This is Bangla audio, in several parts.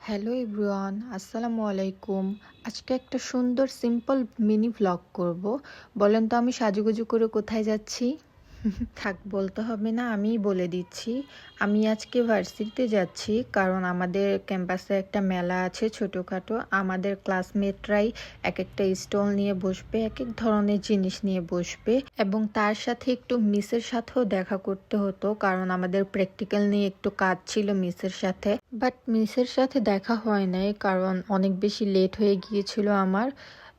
হ্যালো এভরিওয়ান, আসসালামু আলাইকুম। আজকে একটা সুন্দর সিম্পল মিনি ভ্লগ করব। বলেন তো আমি সাজুগুজু করে কোথায় যাচ্ছি? থাক, বলতে হবে না, আমিই বলে দিচ্ছি। আমি আজকে ভার্সিটিতে যাচ্ছি, কারণ আমাদের ক্যাম্পাসে একটা মেলা আছে ছোটোখাটো। আমাদের ক্লাসমেটরাই এক একটা স্টল নিয়ে বসবে, এক এক ধরনের জিনিস নিয়ে বসবে, এবং তার সাথে একটু মিসের সাথেও দেখা করতে হতো, কারণ আমাদের প্র্যাকটিক্যাল নিয়ে একটু কাজ ছিল মিসের সাথে। বাট মিসের সাথে দেখা হয় নাই, কারণ অনেক বেশি লেট হয়ে গিয়েছিল আমার।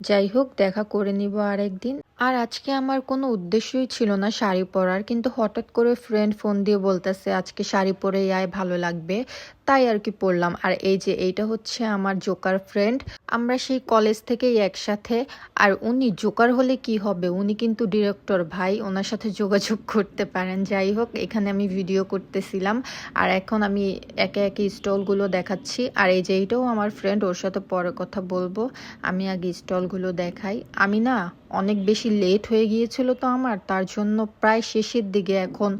যাই হোক, দেখা করে নিব আরেকদিন। আর আজকে আমার কোনো উদ্দেশ্যই ছিল না শাড়ি পরার, কিন্তু হঠাৎ করে ফ্রেন্ড ফোন দিয়ে বলতেছে আজকে শাড়ি পরে আয়, ভালো লাগবে, তাই আর কি পরলাম। আর এই যে এইটা হচ্ছে আমার জোকার ফ্রেন্ড, আমরা সেই কলেজ থেকেই একসাথে। আর উনি জোকার হলে কি হবে, উনি কিন্তু ডিরেক্টর ভাই, ওনার সাথে যোগাযোগ করতে পারেন। যাই হোক, এখানে আমি ভিডিও করতেছিলাম, আর এখন আমি একে একে স্টলগুলো দেখাচ্ছি। আর এই যে এইটাও আমার ফ্রেন্ড, ওর সাথে পরে কথা বলবো। আমি আগে স্টলগুলো দেখাই। আমি না অনেক বেশি লেট হয়ে গিয়েছিল তো আমার, তার জন্য প্রায় শেষের দিকে এখন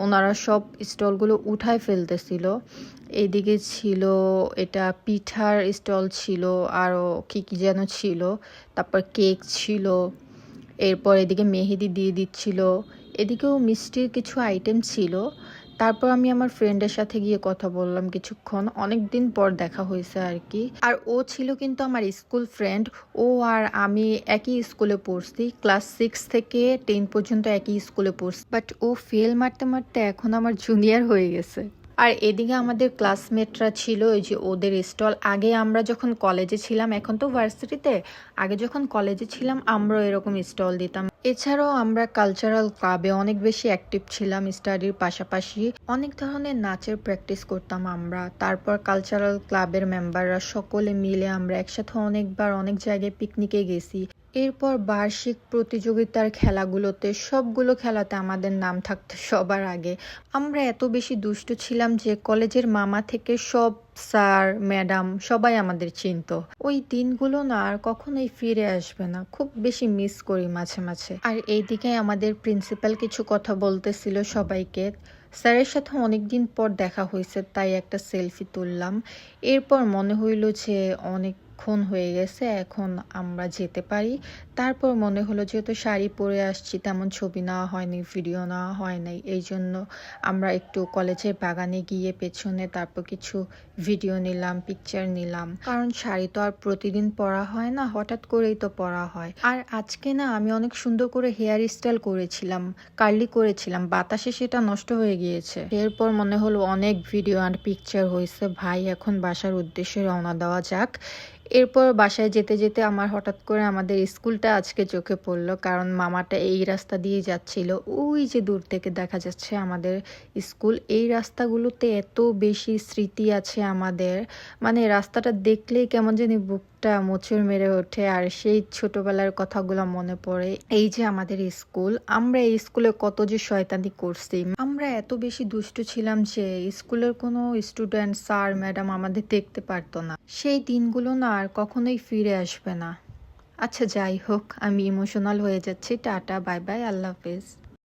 ওনারা সব স্টলগুলো উঠায় ফেলতেছিল। এইদিকে ছিল এটা পিঠার স্টল ছিল, আরও কি কি যেন ছিল, তারপর কেক ছিল, এরপর এদিকে মেহেদি দিয়ে দিচ্ছিল, এদিকেও মিষ্টির কিছু আইটেম ছিল। তারপর আমি আমার ফ্রেন্ডের সাথে গিয়ে কথা বললাম কিছুক্ষণ, অনেক দিন পর দেখা হয়েছে আর কি। আর ও ছিল কিন্তু আমার স্কুল ফ্রেন্ড। ও আর আমি একই স্কুলে পড়ছি, ক্লাস 6 থেকে 10 পর্যন্ত একই স্কুলে পড়ছি, বাট ও ফেল মারতে মারতে এখন আমার জুনিয়র হয়ে গেছে। আর এদিকে আমাদের ক্লাসমেটরা ছিল, ওই যে ওদের স্টল। আগে আমরা যখন কলেজে ছিলাম, এখন তো ভার্সিটিতে, আগে যখন কলেজে ছিলাম আমরাও এরকম স্টল দিতাম। এছাড়াও আমরা কালচারাল ক্লাবে অনেক বেশি অ্যাক্টিভ ছিলাম, স্টাডির পাশাপাশি অনেক ধরনের নাচের প্র্যাকটিস করতাম আমরা। তারপর কালচারাল ক্লাবের মেম্বাররা সকলে মিলে আমরা একসাথে অনেকবার অনেক জায়গায় পিকনিকে গেছি। এরপর বার্ষিক প্রতিযোগিতার খেলাগুলোতে, সবগুলো খেলাতে আমাদের নাম থাকতো সবার আগে। আমরা এত বেশি দুষ্টু ছিলাম যে কলেজের মামা থেকে সব স্যার ম্যাডাম সবাই আমাদের চিনতো। ওই দিনগুলো না আর কখনোই ফিরে আসবে না, খুব বেশি মিস করি মাঝে মাঝে। আর এইদিকে আমাদের প্রিন্সিপাল কিছু কথা বলতেছিল সবাইকে। স্যারের সাথে অনেকদিন পর দেখা হয়েছে, তাই একটা সেলফি তুললাম। এরপর মনে হইল যে অনেকক্ষণ হয়ে গেছে, এখন আমরা যেতে পারি। তারপর মনে হলো যেহেতু শাড়ি পরে আসছি, তেমন ছবি নেওয়া হয়নি, ভিডিও নেওয়া হয় নাই, এই জন্য আমরা একটু কলেজের বাগানে গিয়ে পেছনে তারপর কিছু ভিডিও নিলাম, পিকচার নিলাম। কারণ শাড়ি তো আর প্রতিদিন পরা হয় না, হঠাৎ করেই তো পরা হয়। আর আজকে না আমি অনেক সুন্দর করে হেয়ার স্টাইল করেছিলাম, কার্লি করেছিলাম, বাতাসে সেটা নষ্ট হয়ে গিয়েছে। এরপর মনে হলো অনেক ভিডিও আর পিকচার হয়েছে, ভাই এখন বাসার উদ্দেশ্যে রওনা দেওয়া যাক। এরপর বাসায় যেতে যেতে আমার হঠাৎ করে আমাদের স্কুলটা আজকে চোখে পড়লো, কারণ মামাটা এই রাস্তা দিয়ে যাচ্ছিল। ওই যে দূর থেকে দেখা যাচ্ছে আমাদের স্কুল। এই রাস্তাগুলোতে এত বেশি স্মৃতি আছে আমাদের, মানে রাস্তাটা দেখলেই কেমন জানি বুকটা মোচড় মেরে ওঠে, আর সেই ছোটবেলার কথাগুলো মনে পড়ে। এই যে আমাদের স্কুল, আমরা এই স্কুলে কত যে শয়তানি করছি। আমরা এত বেশি দুষ্টু ছিলাম যে স্কুলের কোনো স্টুডেন্ট স্যার ম্যাডাম আমাদের দেখতে পারতো না। সেই দিনগুলো না আর কখনোই ফিরে আসবে না। আচ্ছা যাই হোক, আমি ইমোশনাল হয়ে যাচ্ছি। টাটা, বাই বাই, আল্লাহ হাফেজ।